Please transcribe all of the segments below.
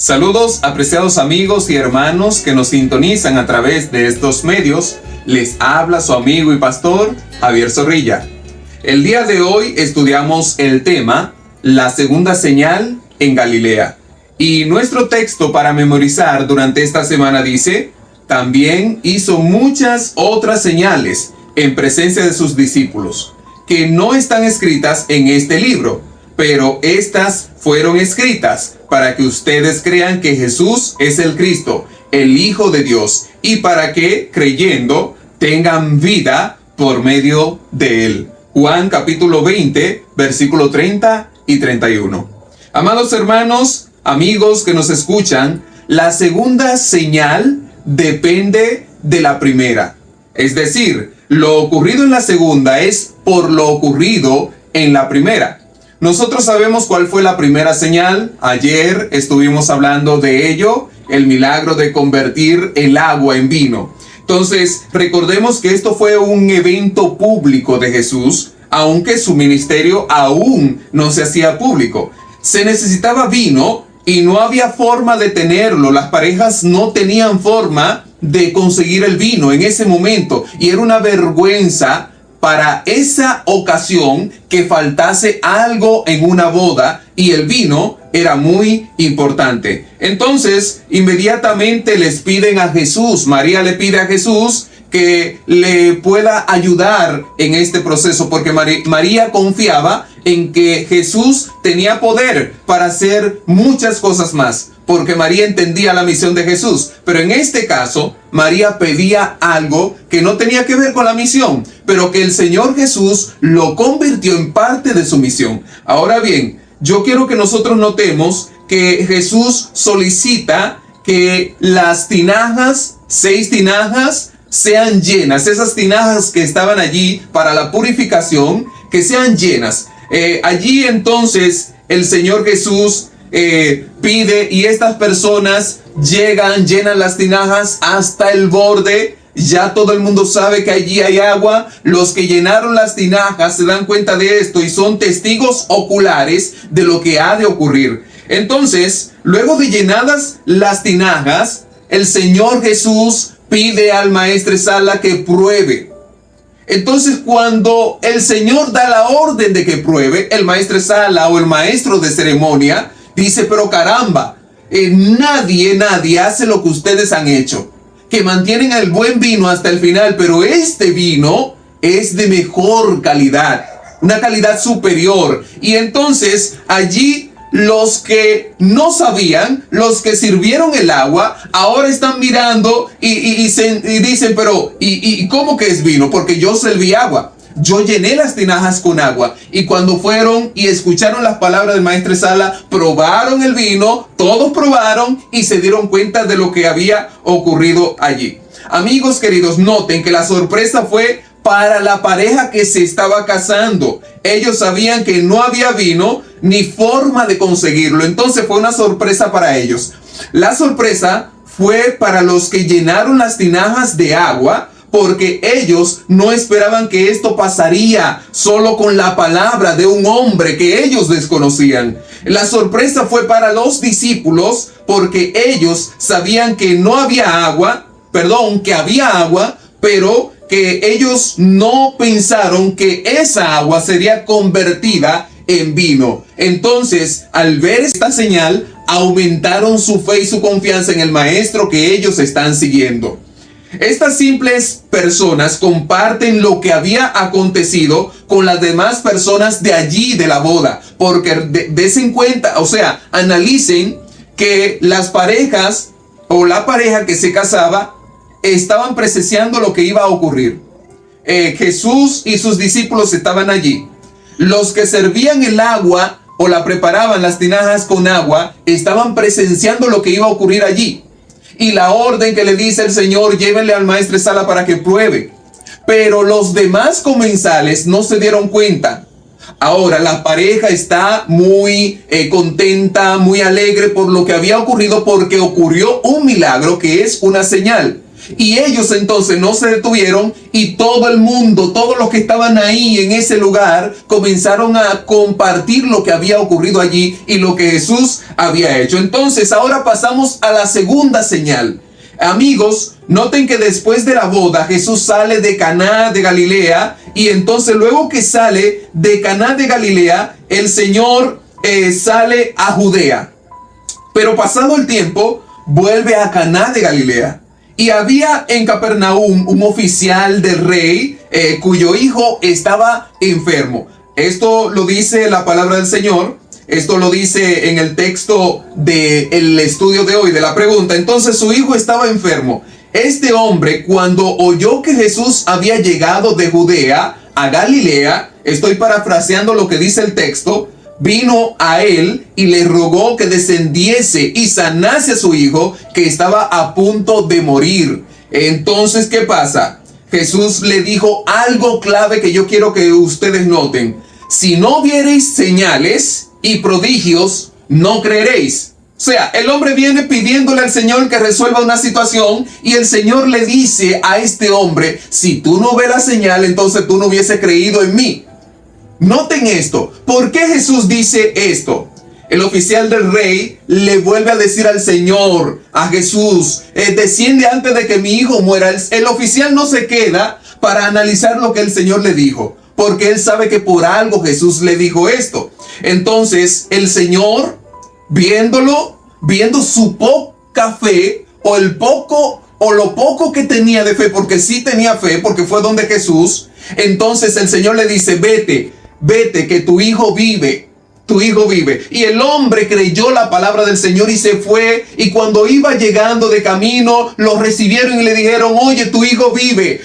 Saludos, apreciados amigos y hermanos que nos sintonizan a través de estos medios. Les habla su amigo y pastor Javier Zorrilla. El día de hoy estudiamos el tema La segunda señal en Galilea. Y nuestro texto para memorizar durante esta semana dice: también hizo muchas otras señales en presencia de sus discípulos, que no están escritas en este libro, pero estas fueron escritas para que ustedes crean que Jesús es el Cristo, el Hijo de Dios, y para que, creyendo, tengan vida por medio de él. Juan capítulo 20, versículo 30 y 31. Amados hermanos, amigos que nos escuchan, la segunda señal depende de la primera. Es decir, lo ocurrido en la segunda es por lo ocurrido en la primera. Nosotros sabemos cuál fue la primera señal. Ayer estuvimos hablando de ello, el milagro de convertir el agua en vino. Entonces, recordemos que esto fue un evento público de Jesús, aunque su ministerio aún no se hacía público. Se necesitaba vino y no había forma de tenerlo. Las parejas no tenían forma de conseguir el vino en ese momento. Y era una vergüenza para esa ocasión que faltase algo en una boda, y el vino era muy importante. Entonces, inmediatamente les piden a Jesús, María le pide a Jesús que le pueda ayudar en este proceso, porque María confiaba en que Jesús tenía poder para hacer muchas cosas más, porque María entendía la misión de Jesús. Pero en este caso, María pedía algo que no tenía que ver con la misión, pero que el Señor Jesús lo convirtió en parte de su misión. Ahora bien, yo quiero que nosotros notemos que Jesús solicita que las tinajas, 6 tinajas, sean llenas. Esas tinajas que estaban allí para la purificación, que sean llenas. Allí entonces el Señor Jesús pide, y estas personas llegan, llenan las tinajas hasta el borde. Ya todo el mundo sabe que allí hay agua. Los que llenaron las tinajas se dan cuenta de esto y son testigos oculares de lo que ha de ocurrir. Entonces, luego de llenadas las tinajas, el Señor Jesús pide al maestresala que pruebe. Entonces, cuando el Señor da la orden de que pruebe, el maestresala o el maestro de ceremonia dice: pero caramba, nadie hace lo que ustedes han hecho, que mantienen el buen vino hasta el final, pero este vino es de mejor calidad, una calidad superior. Y entonces allí los que no sabían, los que sirvieron el agua, ahora están mirando y dicen: pero ¿y cómo que es vino? Porque yo serví agua, yo llené las tinajas con agua. Y cuando fueron y escucharon las palabras del maestresala, probaron el vino, todos probaron y se dieron cuenta de lo que había ocurrido allí. Amigos queridos, noten que la sorpresa fue para la pareja que se estaba casando. Ellos sabían que no había vino ni forma de conseguirlo. Entonces fue una sorpresa para ellos. La sorpresa fue para los que llenaron las tinajas de agua, porque ellos no esperaban que esto pasaría solo con la palabra de un hombre que ellos desconocían. La sorpresa fue para los discípulos, porque ellos sabían que no había agua, que había agua, pero que ellos no pensaron que esa agua sería convertida en vino. Entonces, al ver esta señal, aumentaron su fe y su confianza en el maestro que ellos están siguiendo. Estas simples personas comparten lo que había acontecido con las demás personas de allí, de la boda, porque desen cuenta, analicen que las parejas o la pareja que se casaba estaban presenciando lo que iba a ocurrir. Jesús y sus discípulos estaban allí. Los que servían el agua o la preparaban, las tinajas con agua, estaban presenciando lo que iba a ocurrir allí. Y la orden que le dice el Señor: llévenle al maestresala para que pruebe. Pero los demás comensales no se dieron cuenta. Ahora la pareja está muy contenta, muy alegre por lo que había ocurrido, porque ocurrió un milagro que es una señal. Y ellos entonces no se detuvieron y todo el mundo, todos los que estaban ahí en ese lugar, comenzaron a compartir lo que había ocurrido allí y lo que Jesús había hecho. Entonces ahora pasamos a la segunda señal. Amigos, noten que después de la boda Jesús sale de Caná de Galilea, y entonces luego que sale de Caná de Galilea, el Señor sale a Judea. Pero pasado el tiempo, vuelve a Caná de Galilea. Y había en Capernaum un oficial del rey cuyo hijo estaba enfermo. Esto lo dice la palabra del Señor. Esto lo dice en el texto del estudio de hoy, de la pregunta. Entonces su hijo estaba enfermo. Este hombre, cuando oyó que Jesús había llegado de Judea a Galilea, estoy parafraseando lo que dice el texto, vino a él y le rogó que descendiese y sanase a su hijo, que estaba a punto de morir. Entonces, ¿qué pasa? Jesús le dijo algo clave que yo quiero que ustedes noten. Si no viereis señales y prodigios, no creeréis. O sea, el hombre viene pidiéndole al Señor que resuelva una situación, y el Señor le dice a este hombre: si tú no ves la señal, entonces tú no hubieses creído en mí. Noten esto. ¿Por qué Jesús dice esto? El oficial del rey le vuelve a decir al Señor, a Jesús, desciende antes de que mi hijo muera. El oficial no se queda para analizar lo que el Señor le dijo, porque él sabe que por algo Jesús le dijo esto. Entonces el Señor, viendo su poca fe, o lo poco que tenía de fe, porque sí tenía fe, porque fue donde Jesús, entonces el Señor le dice: vete, que tu hijo vive. Y el hombre creyó la palabra del Señor y se fue. Y cuando iba llegando de camino, lo recibieron y le dijeron: oye, tu hijo vive.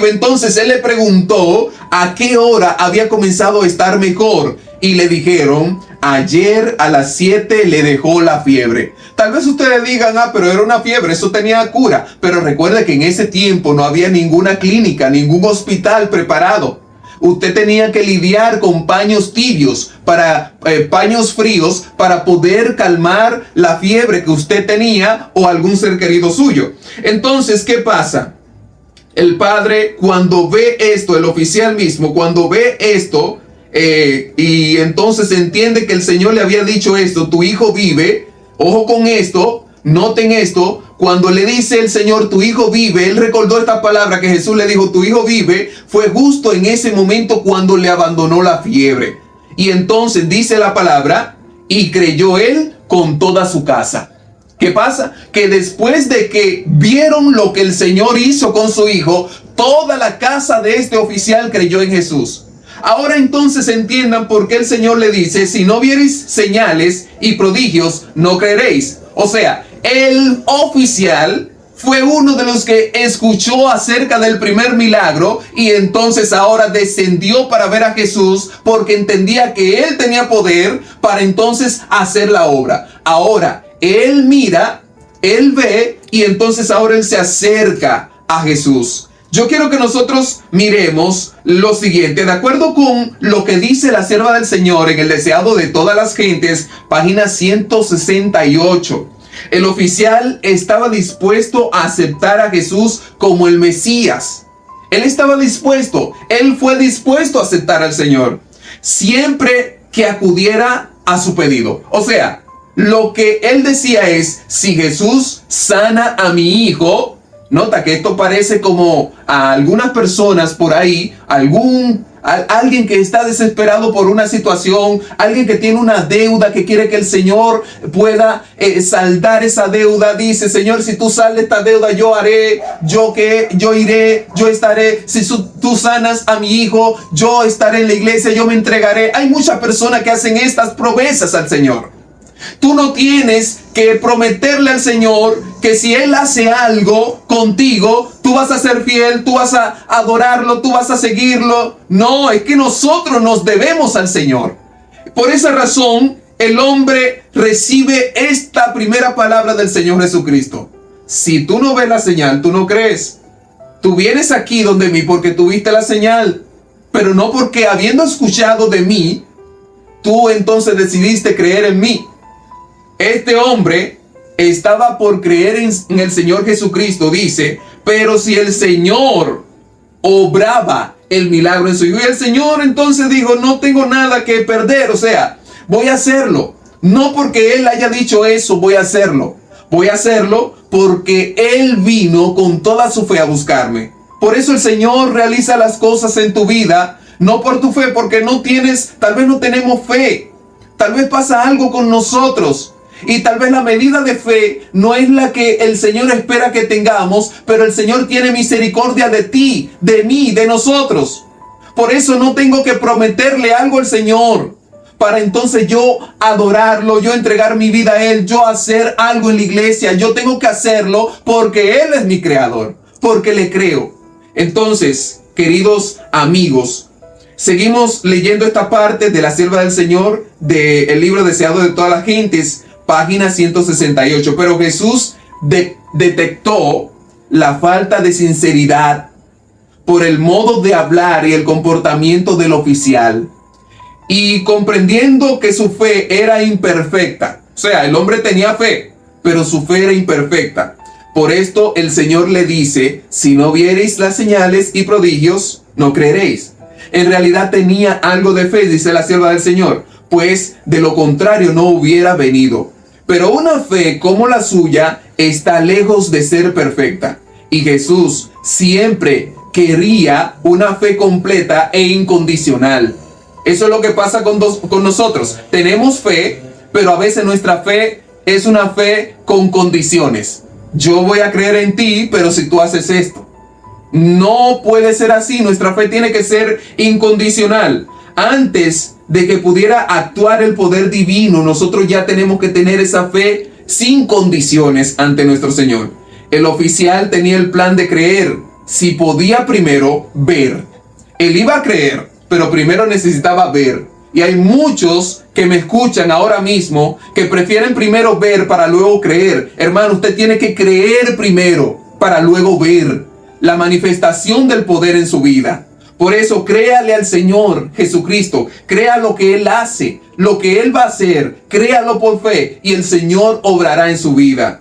Entonces él le preguntó a qué hora había comenzado a estar mejor. Y le dijeron: ayer a las 7 le dejó la fiebre. Tal vez ustedes digan: pero era una fiebre, eso tenía cura. Pero recuerde que en ese tiempo no había ninguna clínica, ningún hospital preparado. Usted tenía que lidiar con paños tibios, paños fríos, para poder calmar la fiebre que usted tenía o algún ser querido suyo. Entonces, ¿qué pasa? El padre, cuando ve esto, el oficial mismo, cuando ve esto, y entonces entiende que el Señor le había dicho esto: tu hijo vive. Ojo con esto, noten esto. Cuando le dice el Señor: tu hijo vive, él recordó esta palabra que Jesús le dijo: tu hijo vive. Fue justo en ese momento cuando le abandonó la fiebre. Y entonces dice la palabra: y creyó él con toda su casa. ¿Qué pasa? Que después de que vieron lo que el Señor hizo con su hijo, toda la casa de este oficial creyó en Jesús. Ahora entonces entiendan por qué el Señor le dice: si no viereis señales y prodigios, no creeréis. O sea, el oficial fue uno de los que escuchó acerca del primer milagro, y entonces ahora descendió para ver a Jesús, porque entendía que él tenía poder para entonces hacer la obra. Ahora él mira, él ve, y entonces ahora él se acerca a Jesús. Yo quiero que nosotros miremos lo siguiente, de acuerdo con lo que dice la sierva del Señor en el Deseado de Todas las Gentes, página 168. El oficial estaba dispuesto a aceptar a Jesús como el Mesías. Él estaba dispuesto, él fue dispuesto a aceptar al Señor, siempre que acudiera a su pedido. O sea, lo que él decía es: si Jesús sana a mi hijo. Nota que esto parece como a algunas personas por ahí, alguien que está desesperado por una situación, alguien que tiene una deuda, que quiere que el Señor pueda saldar esa deuda. Dice: Señor, si tú saldas esta deuda, yo haré, yo iré, yo estaré. Si tú sanas a mi hijo, yo estaré en la iglesia, yo me entregaré. Hay muchas personas que hacen estas promesas al Señor. Tú no tienes que prometerle al Señor que si Él hace algo contigo, tú vas a ser fiel, tú vas a adorarlo, tú vas a seguirlo. No, es que nosotros nos debemos al Señor. Por esa razón, el hombre recibe esta primera palabra del Señor Jesucristo: si tú no ves la señal, tú no crees. Tú vienes aquí donde mí porque tuviste la señal, pero no porque habiendo escuchado de mí, tú entonces decidiste creer en mí. Este hombre estaba por creer en el Señor Jesucristo, dice, Pero si el Señor obraba el milagro en su hijo, y el Señor entonces dijo, no tengo nada que perder, o sea, voy a hacerlo. No porque Él haya dicho eso, voy a hacerlo. Voy a hacerlo porque Él vino con toda su fe a buscarme. Por eso el Señor realiza las cosas en tu vida, no por tu fe, porque no tienes, tal vez no tenemos fe. Tal vez pasa algo con nosotros. Y tal vez la medida de fe no es la que el Señor espera que tengamos, pero el Señor tiene misericordia de ti, de mí, de nosotros. Por eso no tengo que prometerle algo al Señor para entonces yo adorarlo, yo entregar mi vida a Él, yo hacer algo en la iglesia. Yo tengo que hacerlo porque Él es mi creador, porque le creo. Entonces, queridos amigos, seguimos leyendo esta parte de la sierva del Señor del libro Deseado de todas las gentes, página 168. Pero Jesús detectó la falta de sinceridad por el modo de hablar y el comportamiento del oficial. Y comprendiendo que su fe era imperfecta, o sea, el hombre tenía fe, pero su fe era imperfecta. Por esto el Señor le dice, si no viereis las señales y prodigios, no creeréis. En realidad tenía algo de fe, dice la sierva del Señor, pues de lo contrario no hubiera venido. Pero una fe como la suya está lejos de ser perfecta. Y Jesús siempre quería una fe completa e incondicional. Eso es lo que pasa con nosotros. Tenemos fe, pero a veces nuestra fe es una fe con condiciones. Yo voy a creer en ti, pero si tú haces esto. No puede ser así. Nuestra fe tiene que ser incondicional. Antes de que pudiera actuar el poder divino, nosotros ya tenemos que tener esa fe sin condiciones ante nuestro Señor. El oficial tenía el plan de creer si podía primero ver. Él iba a creer, pero primero necesitaba ver. Y hay muchos que me escuchan ahora mismo que prefieren primero ver para luego creer. Hermano, usted tiene que creer primero para luego ver la manifestación del poder en su vida. Por eso créale al Señor Jesucristo, crea lo que Él hace, lo que Él va a hacer, créalo por fe y el Señor obrará en su vida.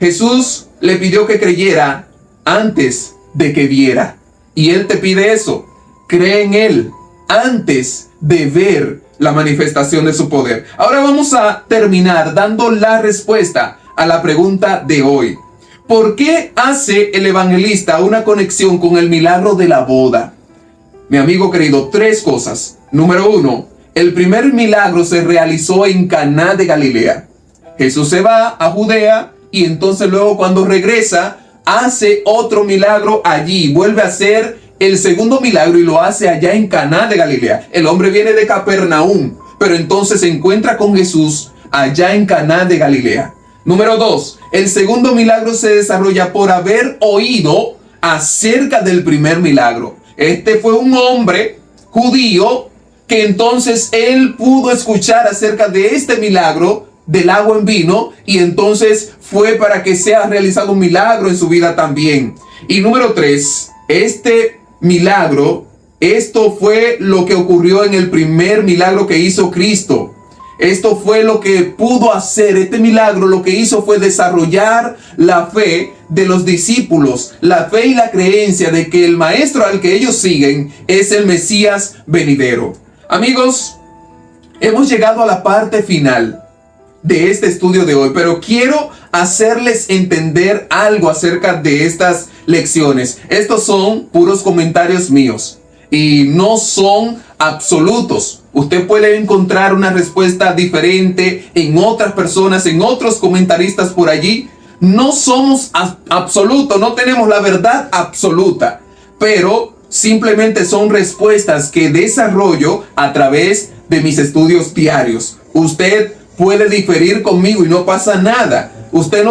Jesús le pidió que creyera antes de que viera. Y Él te pide eso, cree en Él antes de ver la manifestación de su poder. Ahora vamos a terminar dando la respuesta a la pregunta de hoy. ¿Por qué hace el evangelista una conexión con el milagro de la boda? Mi amigo querido, tres cosas. Número uno, el primer milagro se realizó en Caná de Galilea. Jesús se va a Judea y entonces luego cuando regresa hace otro milagro allí. Vuelve a hacer el segundo milagro y lo hace allá en Caná de Galilea. El hombre viene de Capernaum, pero entonces se encuentra con Jesús allá en Caná de Galilea. Número dos, el segundo milagro se desarrolla por haber oído acerca del primer milagro. Este fue un hombre judío que entonces él pudo escuchar acerca de este milagro del agua en vino y entonces fue para que sea realizado un milagro en su vida también. Y número tres, este milagro, esto fue lo que ocurrió en el primer milagro que hizo Cristo. Esto fue lo que pudo hacer. Este milagro lo que hizo fue desarrollar la fe de los discípulos, la fe y la creencia de que el maestro al que ellos siguen es el Mesías venidero. Amigos, hemos llegado a la parte final de este estudio de hoy, pero quiero hacerles entender algo acerca de estas lecciones. Estos son puros comentarios míos y no son absolutos. Usted puede encontrar una respuesta diferente en otras personas, en otros comentaristas por allí. No somos absolutos, no tenemos la verdad absoluta, pero simplemente son respuestas que desarrollo a través de mis estudios diarios. Usted puede diferir conmigo y no pasa nada. Usted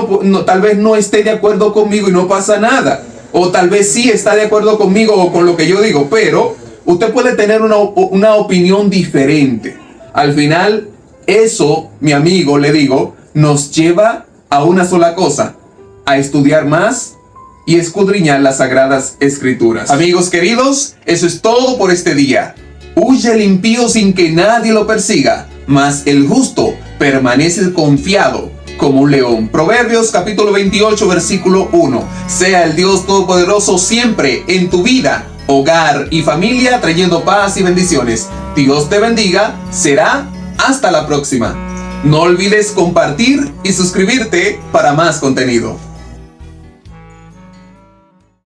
tal vez no esté de acuerdo conmigo y no pasa nada. O tal vez sí está de acuerdo conmigo o con lo que yo digo, pero usted puede tener una opinión diferente. Al final, eso, mi amigo, le digo, nos lleva a una sola cosa: a estudiar más y escudriñar las sagradas escrituras. Amigos queridos, eso es todo por este día. Huye el impío sin que nadie lo persiga, mas el justo permanece confiado como un león. Proverbios capítulo 28, versículo 1. Sea el Dios Todopoderoso siempre en tu vida, hogar y familia, trayendo paz y bendiciones. Dios te bendiga. Será hasta la próxima. No olvides compartir y suscribirte para más contenido.